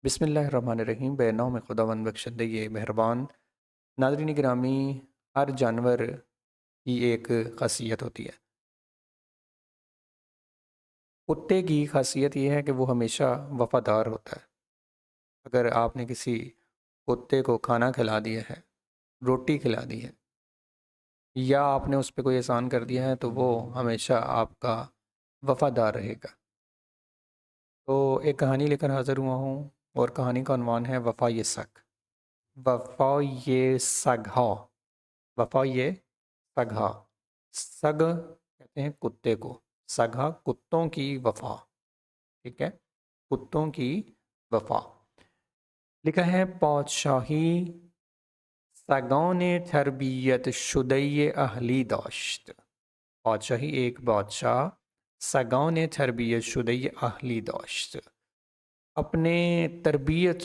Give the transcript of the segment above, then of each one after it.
بسم اللہ الرحمن الرحیم بے نام خداوند بخشندہ مہربان۔ ناظرین گرامی، ہر جانور کی ایک خاصیت ہوتی ہے۔ کتے کی خاصیت یہ ہے کہ وہ ہمیشہ وفادار ہوتا ہے۔ اگر آپ نے کسی کتے کو کھانا کھلا دیا ہے، روٹی کھلا دی ہے، یا آپ نے اس پہ کوئی احسان کر دیا ہے تو وہ ہمیشہ آپ کا وفادار رہے گا۔ تو ایک کہانی لے کر حاضر ہوا ہوں، اور کہانی کا عنوان ہے وفا یہ سگ۔ وفا یہ سگھا، وفا یہ سگھا۔ سگ کہتے ہیں کتے کو، سگھا کتوں کی وفا، ٹھیک ہے، کتوں کی وفا۔ لکھا ہے پادشاہی سگان تربیت شدہ اہلی داشت۔ پادشاہی ایک بادشاہ سگان تربیت شدہ اہلی داشت، اپنے تربیت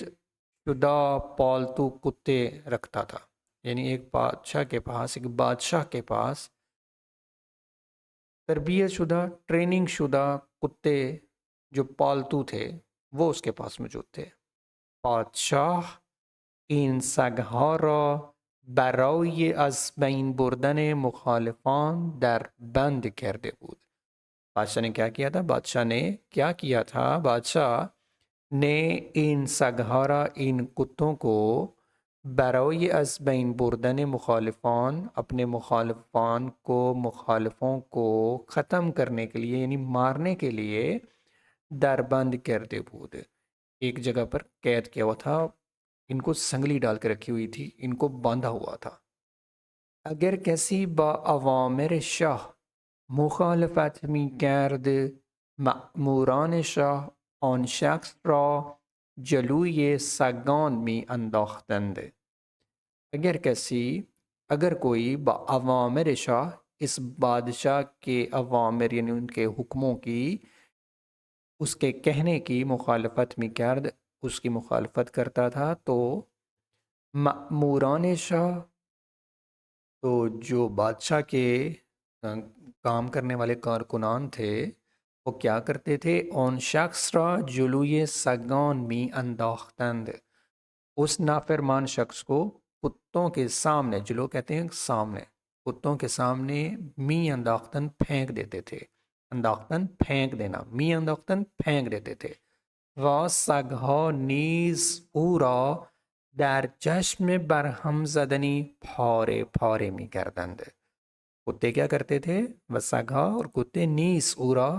شدہ پالتو کتے رکھتا تھا۔ یعنی ایک بادشاہ کے پاس تربیت شدہ، ٹریننگ شدہ کتے جو پالتو تھے وہ اس کے پاس موجود تھے۔ پادشاه این سگها را برای از بین بردن مخالفان در بند کرده بود۔ بادشاہ نے کیا کیا تھا؟ بادشاہ نے ان سگها ان کتوں کو برای از بین بردن مخالفان، اپنے مخالفوں کو ختم کرنے کے لیے، یعنی مارنے کے لیے، در بند کرده بود، ایک جگہ پر قید کیا ہوا تھا، ان کو سنگلی ڈال کے رکھی ہوئی تھی، ان کو باندھا ہوا تھا۔ اگر کسی با اوامر شاه مخالفت می کرد، مأموران شاه آن شخص را جلوی سگان می انداختند۔ اگر کوئی با اوامر شاہ، اس بادشاہ کے اوامر یعنی ان کے حکموں کی، اس کے کہنے کی مخالفت میں کرد، اس کی مخالفت کرتا تھا، تو مأموران شاہ، تو جو بادشاہ کے کام کرنے والے کارکنان تھے، وہ کیا کرتے تھے؟ اون شخص را جلوی سگان می انداختند، اس نافرمان شخص کو کتوں کے سامنے، جلو کہتے ہیں سامنے، کتوں کے سامنے می انداختن پھینک دیتے تھے۔ انداختن پھینک دینا، می انداختن پھینک دیتے تھے۔ و سگها نیز او را در چشم برهم زدنی پاره پاره می کردند۔ کتے کیا کرتے تھے؟ و سگها اور کتے نیز او را،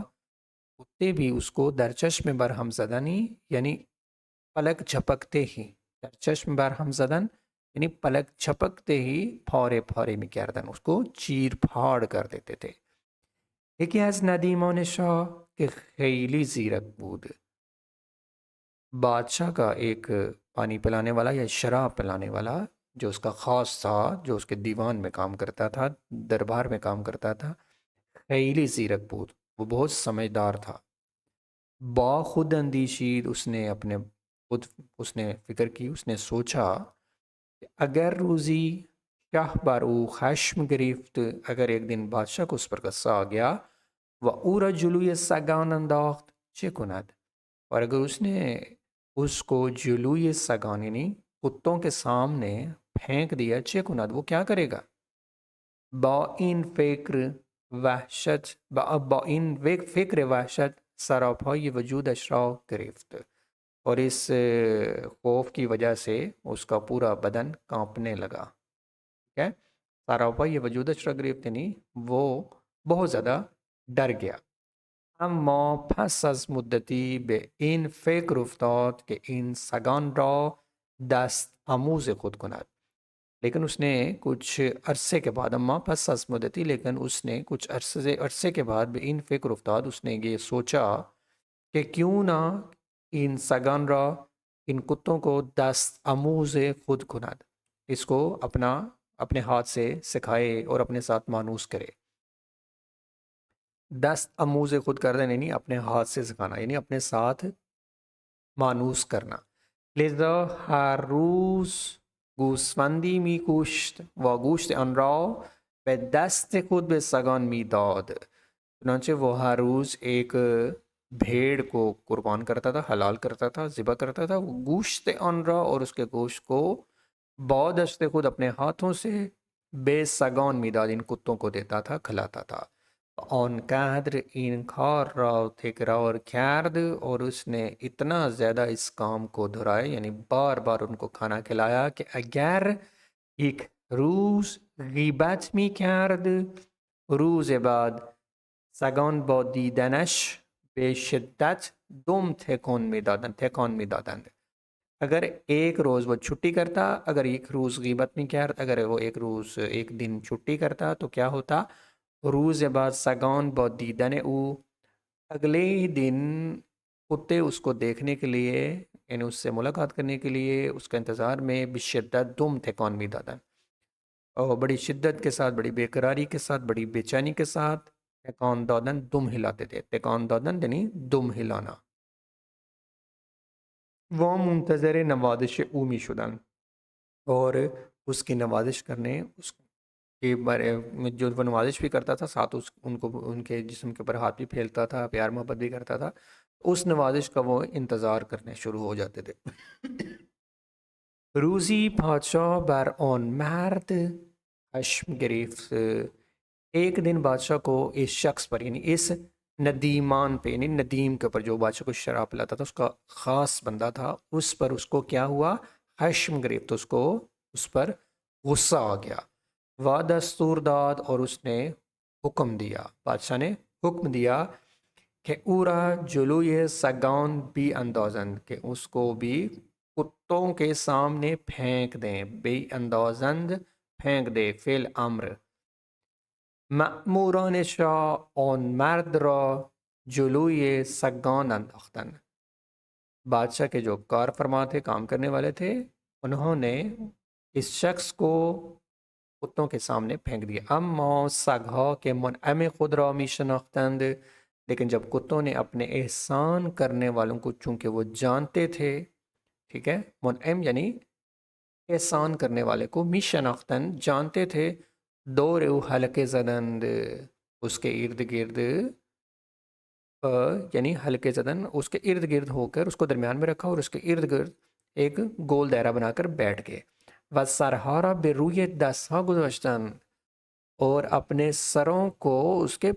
کتے بھی اس کو در چشم برهم زدنی یعنی پلک جھپکتے ہی، در چشم برهم زدن یعنی پلک جھپکتے ہی پھارے پھارے می کردن، اس کو چیر پھاڑ کر دیتے تھے۔ یکی از ندیمان شاه که خیلی زیرک بود، بادشاہ کا ایک پانی پلانے والا یا شراب پلانے والا جو اس کا خاص تھا، جو اس کے دیوان میں کام کرتا تھا، دربار میں کام کرتا تھا، خیلی زیرک بود، وہ بہت سمجھدار تھا۔ با خود اندیشید، اس نے فکر کی، اس نے سوچا کہ اگر روزی شاہ بر او خشم گرفت، اگر ایک دن بادشاہ کو اس پر غصہ آ گیا، و او را جلوی سگان انداخت چه کند، اور اگر اس نے اس کو جلوی سگان یعنی کتوں کے سامنے پھینک دیا، چه کند، وہ کیا کرے گا؟ با این فکر وحشت سراپای وجودش را گرفت، اور اس خوف کی وجہ سے اس کا پورا بدن کانپنے لگا، ٹھیک ہے، سراپای وجودش را گرفت یعنی وہ بہت زیادہ ڈر گیا۔ اما پس از مدتی به این فکر افتاد که این سگان را دست آموز خود کند، لیکن اس نے کچھ عرصے کے بعد، اما پس از مدتی، لیکن اس نے کچھ عرصے کے بعد، به این فکر افتاد، اس نے یہ سوچا کہ کیوں نہ ان سگان را، ان کتوں کو دست آموز خود کند، اس کو اپنے ہاتھ سے سکھائے اور اپنے ساتھ مانوس کرے۔ دست آموز خود کردن یعنی اپنے ہاتھ سے سکھانا، یعنی اپنے ساتھ مانوس کرنا۔ لذا ہر روز گوسفندی می کشت و گوشت آن را به دست خود به سگان می داد، چنانچہ وہ ہر روز ایک بھیڑ کو قربان کرتا تھا، حلال کرتا تھا، ذبح کرتا تا، وہ گوشت آن رہا اور اس کے گوشت کو بودست خود اپنے ہاتھوں سے بے سگان میداد ان کتوں کو دیتا تھا، کھلاتا تھا. آن قدر این کار را تکرار کرد، اور اس نے اتنا زیادہ اس کام کو دہرایا، یعنی بار بار ان کو کھانا کھلایا کہ اگر ایک روز غیبت می کرد، روز بعد سگان با دیدنش به شدت دم تکان می دادند. اگر ایک روز وہ چھٹی کرتا، اگر ایک روز غیبت نہیں کرتا، اگر وہ ایک دن چھٹی کرتا تو کیا ہوتا؟ روز بعد سگان با دیدن او، اگلے ہی دن کتے اس کو دیکھنے کے لیے، یعنی اس سے ملاقات کرنے کے لیے اس کا انتظار میں بشدت دم تکان می دادن، اور بڑی شدت کے ساتھ، بڑی بے قراری کے ساتھ، بڑی بے چینی کے ساتھ تکان دادن، دم ہلاتے تھے. تکان دادن یعنی دم ہلانا. وہ منتظر نوازش او می شدن، اور اس کی نوازش کرنے، اس کے بارے میں جو وہ نوازش بھی کرتا تھا، ساتھ ان کو ان کے جسم کے اوپر ہاتھ بھی پھیلتا تھا، پیار محبت بھی کرتا تھا، اس نوازش کا وہ انتظار کرنے شروع ہو جاتے تھے. روزی بادشاہ بر آن مرد خشم گرفت. ایک دن بادشاہ کو اس شخص پر، یعنی اس ندیمان پہ، یعنی ندیم کے اوپر جو بادشاہ کو شراب پلاتا تھا، اس کا خاص بندہ تھا، اس پر اس کو کیا ہوا؟ خشم گرفت، اس کو اس پر غصہ آ گیا. وا دستور داد، اور اس نے حکم دیا، بادشاہ نے حکم دیا کہ اورا جلوی سگان بھی اندازند، کہ اس کو بھی کتوں کے سامنے پھینک دیں. بے اندازند پھینک دے، فعل امر. مأموران شاه آن مرد را جلوی سگان انداختن. بادشاہ کے جو کار فرما تھے، کام کرنے والے تھے، انہوں نے اس شخص کو کتوں کے سامنے پھینک دیا. اما سگها کے منعم خود را می شناختند، لیکن جب کتوں نے اپنے احسان کرنے والوں کو چونکہ وہ جانتے تھے، ٹھیک ہے، منعم یعنی احسان کرنے والے کو، می شناختند جانتے تھے، دور او حلقے زدند، اس کے ارد گرد، یعنی حلقے زدن، اس کے ارد گرد ہو کر اس کو درمیان میں رکھا اور اس کے ارد گرد ایک گول دائرہ بنا کر بیٹھ گئے. وَسَرْحَارَ بِرُویِ دَسْہَا گُذَاشْتَن، اور اپنے سروں کو اس کے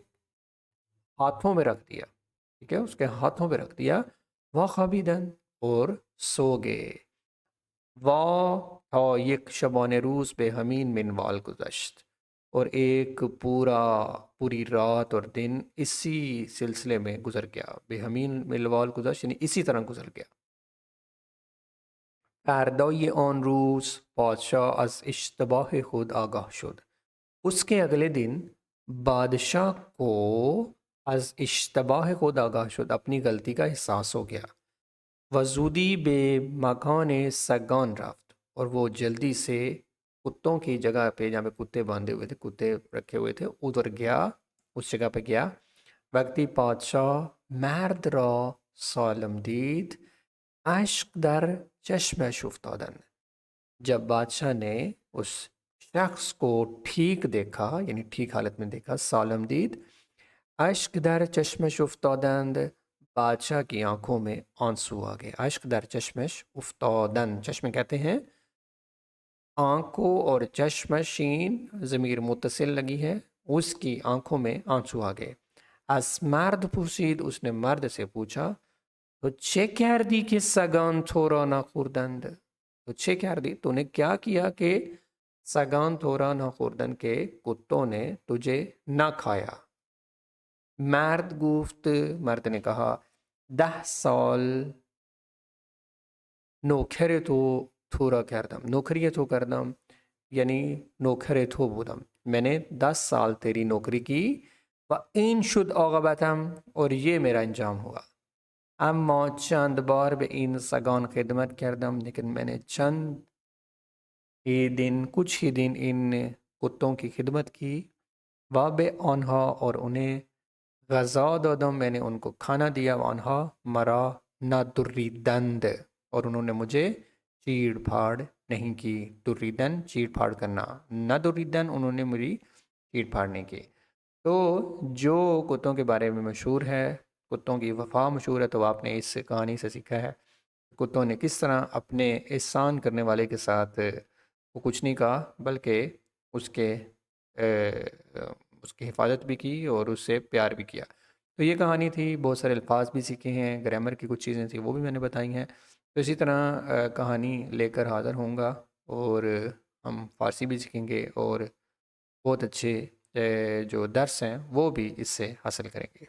ہاتھوں میں رکھ دیا، ٹھیک ہے، اس کے ہاتھوں میں رکھ دیا. وَخَبِدًا، اور سو گئے. تا یک شبان روز به همین منوال گذشت، اور ایک پوری رات اور دن اسی سلسلے میں گزر گیا. بے همین منوال گذشت یعنی اسی طرح گزر گیا. فردای آن روز بادشاہ از اشتباه خود آگاہ شد. اس کے اگلے دن بادشاہ کو از اشتباہ خود آگاہ شد، اپنی غلطی کا احساس ہو گیا. وزودی بے مکان سگان رفت، اور وہ جلدی سے کتوں کی جگہ پہ، جہاں پہ کتے باندھے ہوئے تھے، کتے رکھے ہوئے تھے، ادھر گیا، اس جگہ پہ گیا. وقتی پادشاہ مرد را سالم دید، اشک در چشمش افتادن. جب بادشاہ نے اس شخص کو ٹھیک دیکھا، یعنی ٹھیک حالت میں دیکھا، سالم دید، اشک در چشمش افتادند، بادشاہ کی آنکھوں میں آنسو آ گئے. اشک در چشمش افتادن، چشم کہتے ہیں آنکھوں، اور چشم شین ضمیر متصل لگی ہے، اس کی آنکھوں میں آنسو آ گئے. از مرد پرسید، اس نے مرد سے پوچھا، تو چه کردی که سگان تو را نخوردند؟ تو چه کردی، تو نے کیا کیا کہ سگان تو را نخوردند، کہ کتوں نے تجھے نہ کھایا. مرد گفت، مرد نے کہا، 10 سال نوکر تو را کردم، نوکری تو کردم، یعنی نوکر تو بودم، میں نے 10 سال تیری نوکری کی. و این شد عاقبتم، اور یہ میرا انجام ہوا. اما چند بار به این سگان خدمت کردم، لیکن میں نے کچھ ہی دن ان کتوں کی خدمت کی. و به آنها، اور انہیں غذا دادم، میں نے ان کو کھانا دیا. و آنها مرا ندریدند، اور انہوں نے مجھے چیڑ پھاڑ نہیں کی. دریدن چیڑ پھاڑ کرنا، ندریدن انہوں نے میری چیڑ پھاڑ نہیں کی. تو جو کتوں کے بارے میں مشہور ہے، کتوں کی وفا مشہور ہے، تو آپ نے اس کہانی سے سیکھا ہے کتوں نے کس طرح اپنے احسان کرنے والے کے ساتھ وہ کچھ نہیں کہا، بلکہ اس کے اس کی حفاظت بھی کی اور اس سے پیار بھی کیا۔ تو یہ کہانی تھی، بہت سارے الفاظ بھی سیکھے ہیں، گرامر کی کچھ چیزیں تھیں وہ بھی میں نے بتائی ہیں۔ تو اسی طرح کہانی لے کر حاضر ہوں گا، اور ہم فارسی بھی سیکھیں گے اور بہت اچھے جو درس ہیں وہ بھی اس سے حاصل کریں گے۔